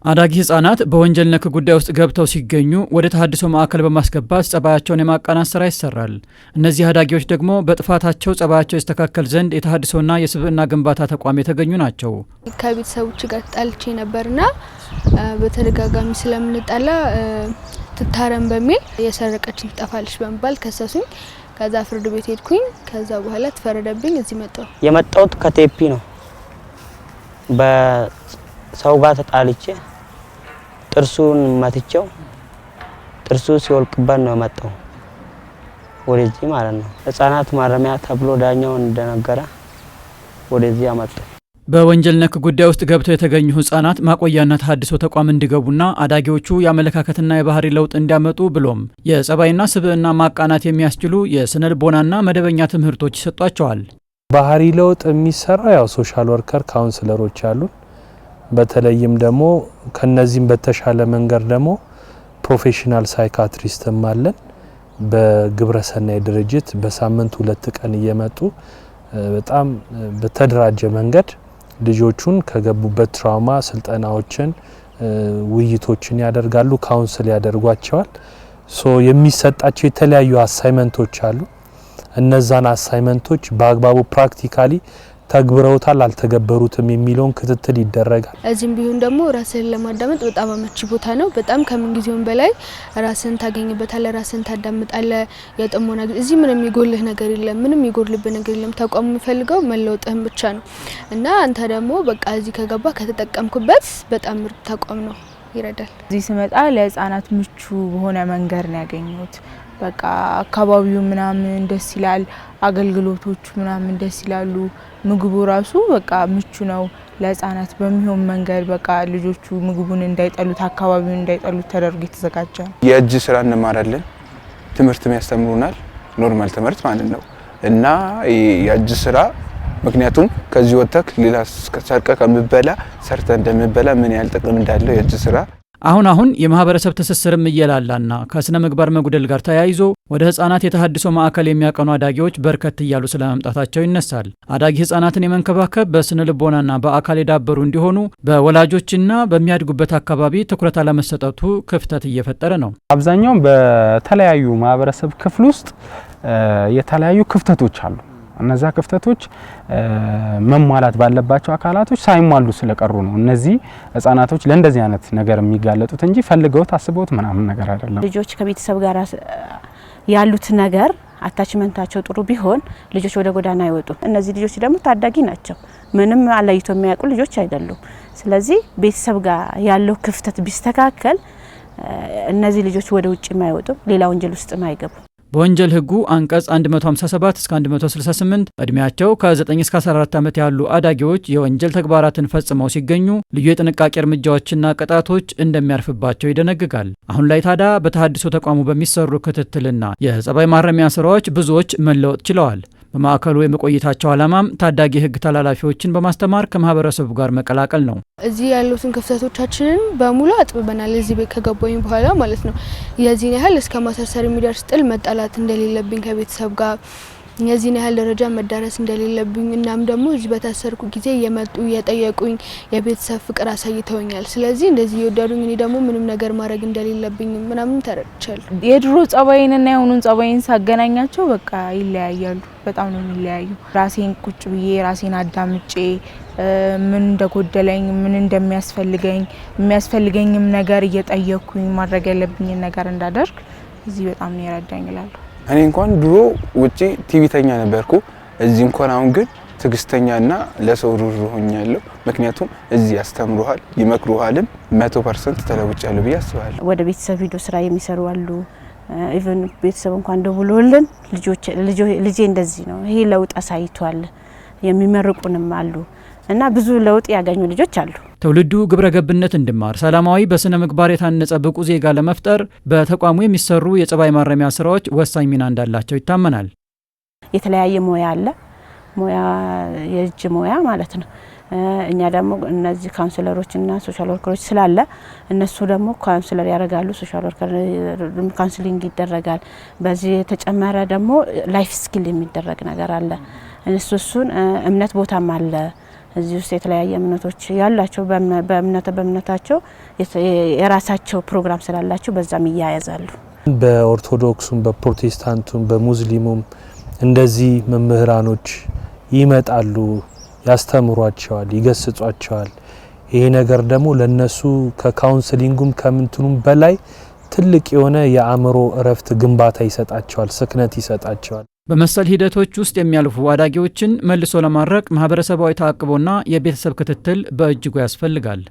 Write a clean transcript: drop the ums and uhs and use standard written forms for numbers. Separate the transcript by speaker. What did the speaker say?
Speaker 1: አዳጊ ህጻናት በወንጀል ነክ ጉዳይ ውስጥ ገብተው ሲገኙ ወደ ተሃድሶ ማዕከል በማስገባት ጸባያቸውን የማቃናት ስራ ይሰራል። እነዚህ አዳጊዎች ደግሞ በጥፋታቸው ጸባያቸው ይስተካከል ዘንድ የተሃድሶና የስብዕና ግንባታ ተቋም የተገኙ ናቸው።
Speaker 2: ከቤተሰቦች ጋር ተጣልቼ ነበርና በተደጋጋሚ ስለምንጣላ ትታረም በሚል የሰረቀችን ትጠፋለች በመባል ከሰሱኝ። ከዛ ፍርድ ቤት ሄድኩኝ። ከዛ በኋላ ተፈረደብኝ። እዚህ መጣሁ።
Speaker 3: የመጣሁት ከቴፒ ነው። በሰው ጋር ተጣልቼ ጥርሱን መትቼው ጥርሱ ሲወልቅበት ነው መጣው ወደዚህ ማለት ነው። ህፃናት ማረሚያ ተብሎ ዳኛው እንደነገረ ወደዚህ አመጣው።
Speaker 1: በወንጀል ነክ ጉዳይ ውስጥ ገብተው የተገኙ ህጻናት ማቆያና ተሃድሶ ተቋም እንዲገቡና አዳጊዎቹ የአመለካከትና የባህሪ ለውጥ እንዲያመጡ ብሎም የጸባይና ስብዕና ማቃናት የሚያስችሉ የስነ ልቦናና መደበኛ ትምህርቶች ይሰጧቸዋል።
Speaker 4: ባህሪ ለውጥ የሚሰራ ያው ሶሻል ወርከር ካውንስለሮች አሉ። በተለይም ደግሞ ከነዚህም በተሻለ መንገድ ደግሞ ፕሮፌሽናል ሳይካትሪስትም አለን። በግብረሰናይ ድርጅት በሳምንት 2 ቀን እየመጡ በጣም በተደራጀ መንገድ ልጆቹን ከገቡበት ትራውማ ስልጠናዎችን ውይይቶችን ያደርጋሉ፣ ካውንስል ያደርጓቸዋል። የሚሰጣቸው የተለያዩ አሳይመንቶች አሉ። እነዛን አሳይመንቶች በአግባቡ ፕራክቲካሊ ተግብረውታል አልተገበሩትም የሚለውን ክትትል ይደረጋል።
Speaker 2: እዚህም ቢሆን ደግሞ ራስን ለማዳመጥ በጣም አመቺ ቦታ ነው። በጣም ከምን ጊዜውም በላይ ራስን ታገኝበታለህ፣ ራስን ታዳምጣለህ። የጥሞና እዚህ ምንም የሚጎልህ ነገር የለም፣ ምንም የሚጎልብህ ነገር የለም። ተቋሙ የሚፈልገው መለወጥህን ብቻ ነው እና አንተ ደግሞ በቃ እዚህ ከገባ ከተጠቀምኩበት በጣም ምርጥ ተቋም ነው፣ ይረዳል።
Speaker 5: እዚህ ስመጣ ለህፃናት ምቹ በሆነ መንገድ ነው ያገኘሁት። በቃ አካባቢው ምናምን ደስ ይላል፣ አገልግሎቶቹ ምናምን ደስ ይላሉ። ምግቡ ራሱ በቃ ምቹ ነው ለህፃናት በሚሆን መንገድ በቃ ልጆቹ ምግቡን እንዳይጠሉት አካባቢውን እንዳይጠሉት ተደርጎ የተዘጋጀ ነው።
Speaker 6: የእጅ ስራ እንማራለን፣ ትምህርትም ያስተምሩናል፣ ኖርማል ትምህርት ማለት ነው እና የእጅ ስራ ምክንያቱም ከዚህ ወጥተክ ሌላ ሰርቀ ከምበላ ሰርተ እንደምበላ ምን ያህል ጥቅም እንዳለው የእጅ ስራ
Speaker 1: አሁን የማህበረሰብ ትስስርም እየላላና ከስነ ምግባር መጉደል ጋር ተያይዞ ወደ ህፃናት የተሃድሶ ማዕከል የሚያቀኑ አዳጊዎች በርከት እያሉ ስለመምጣታቸው ይነሳል። አዳጊ ህፃናትን የመንከባከብ በስነ ልቦናና በአካል የዳበሩ እንዲሆኑ በወላጆችና በሚያድጉበት አካባቢ ትኩረት አለመሰጠቱ ክፍተት እየፈጠረ ነው።
Speaker 7: አብዛኛው በተለያዩ ማህበረሰብ ክፍል ውስጥ የተለያዩ ክፍተቶች አሉ። እነዛ ክፍተቶች መሟላት ባለባቸው አካላቶች ሳይሟሉ ስለቀሩ ነው እነዚህ ህፃናቶች ለእንደዚህ አይነት ነገር የሚጋለጡት እንጂ ፈልገው ታስበውት ምናምን ነገር አይደለም።
Speaker 8: ልጆች ከቤተሰብ ጋር ያሉት ነገር አታችመንታቸው ጥሩ ቢሆን ልጆች ወደ ጎዳና አይወጡም። እነዚህ ልጆች ደግሞ ታዳጊ ናቸው፣ ምንም አለይቶ የሚያውቁ ልጆች አይደሉም። ስለዚህ ቤተሰብ ጋር ያለው ክፍተት ቢስተካከል እነዚህ ልጆች ወደ ውጭ የማይወጡ ሌላ ወንጀል ውስጥ ማይገቡ።
Speaker 1: በወንጀል ህጉ አንቀጽ 157 እስከ 168 እድሜያቸው ከ9 እስከ 14 ዓመት ያሉ አዳጊዎች የወንጀል ተግባራትን ፈጽመው ሲገኙ ልዩ የጥንቃቄ እርምጃዎችና ቅጣቶች እንደሚያርፍባቸው ይደነግጋል። አሁን ላይ ታዲያ በተሃድሶ ተቋሙ በሚሰሩ ክትትልና የጸባይ ማረሚያ ስራዎች ብዙዎች መለወጥ ችለዋል። በማዕከሉ የመቆየታቸው ዓላማም ታዳጊ ህግ ተላላፊዎችን በማስተማር ከማህበረሰቡ ጋር መቀላቀል ነው።
Speaker 2: እዚህ ያሉትን ክፍተቶቻችንን በሙሉ አጥብበናል። እዚህ ቤት ከገባኝ በኋላ ማለት ነው። የዚህን ያህል እስከ ማሳሰር የሚደርስ ጥል መጣላት እንደሌለብኝ ከቤተሰብ ጋር የዚህን ያህል ደረጃ መዳረስ እንደሌለብኝ እናም ደግሞ እዚህ በታሰርኩ ጊዜ የመጡ የጠየቁኝ የቤተሰብ ፍቅር አሳይተውኛል። ስለዚህ እንደዚህ ይወዳዱኝ እኔ ደግሞ ምንም ነገር ማድረግ እንደሌለብኝ ምናምን ተረድቻለሁ።
Speaker 5: የድሮ ጸባይንና የሆኑን ጸባይን ሳገናኛቸው በቃ ይለያያሉ። በጣም ነው የሚለያዩ። ራሴን ቁጭ ብዬ ራሴን አዳምጬ ምን እንደጎደለኝ ምን እንደሚያስፈልገኝ የሚያስፈልገኝም ነገር እየጠየቅኩኝ ማድረግ ያለብኝን ነገር እንዳደርግ እዚህ በጣም ነው ይረዳኝ ይላል።
Speaker 6: እኔ እንኳን ድሮ ውጪ ቲቪተኛ ነበርኩ። እዚህ እንኳን አሁን ግን ትግስተኛና ለሰው ሩሩ ሆኛለሁ። ምክንያቱም እዚህ ያስተምሩሃል፣ ይመክሩሃልም 100% ተለውጫለሁ ብዬ አስባለሁ።
Speaker 8: ወደ ቤተሰብ ሄዶ ስራ የሚሰሩ አሉ። ኢቭን ቤተሰብ እንኳን ደውሎልን ልጄ እንደዚህ ነው ይሄ ለውጥ አሳይቷል የሚመርቁንም አሉ እና ብዙ ለውጥ ያገኙ ልጆች አሉ።
Speaker 1: ትውልዱ ግብረ ገብነት እንዲማር ሰላማዊ በስነ ምግባር የታነጸ ብቁ ዜጋ ለመፍጠር በተቋሙ የሚሰሩ የጸባይ ማረሚያ ስራዎች ወሳኝ ሚና እንዳላቸው ይታመናል።
Speaker 8: የተለያየ ሙያ አለ፣ የእጅ ሙያ ማለት ነው። እኛ ደግሞ እነዚህ ካውንስለሮችና ሶሻል ወርከሮች ስላለ እነሱ ደግሞ ካውንስለር ያደርጋሉ፣ ሶሻል ወርከር ካውንስሊንግ ይደረጋል። በዚህ የተጨመረ ደግሞ ላይፍ ስኪል የሚደረግ ነገር አለ። እነሱን እምነት ቦታም አለ እዚህ ውስጥ የተለያየ እምነቶች ያላቸው በእምነታቸው የራሳቸው ፕሮግራም ስላላቸው በዛም ይያያዛሉ።
Speaker 4: በኦርቶዶክሱም በፕሮቴስታንቱም በሙስሊሙም እንደዚህ መምህራኖች ይመጣሉ፣ ያስተምሯቸዋል፣ ይገስጿቸዋል። ይሄ ነገር ደግሞ ለነሱ ከካውንስሊንጉም ከምንትኑም በላይ ትልቅ የሆነ የአእምሮ እረፍት ግንባታ ይሰጣቸዋል፣ ስክነት ይሰጣቸዋል።
Speaker 1: በመሰል ሂደቶች ውስጥ የሚያልፉ አዳጊዎችን መልሶ ለማድረቅ ማህበረሰባዊ ተአቅቦና የቤተሰብ ክትትል በእጅጉ ያስፈልጋል።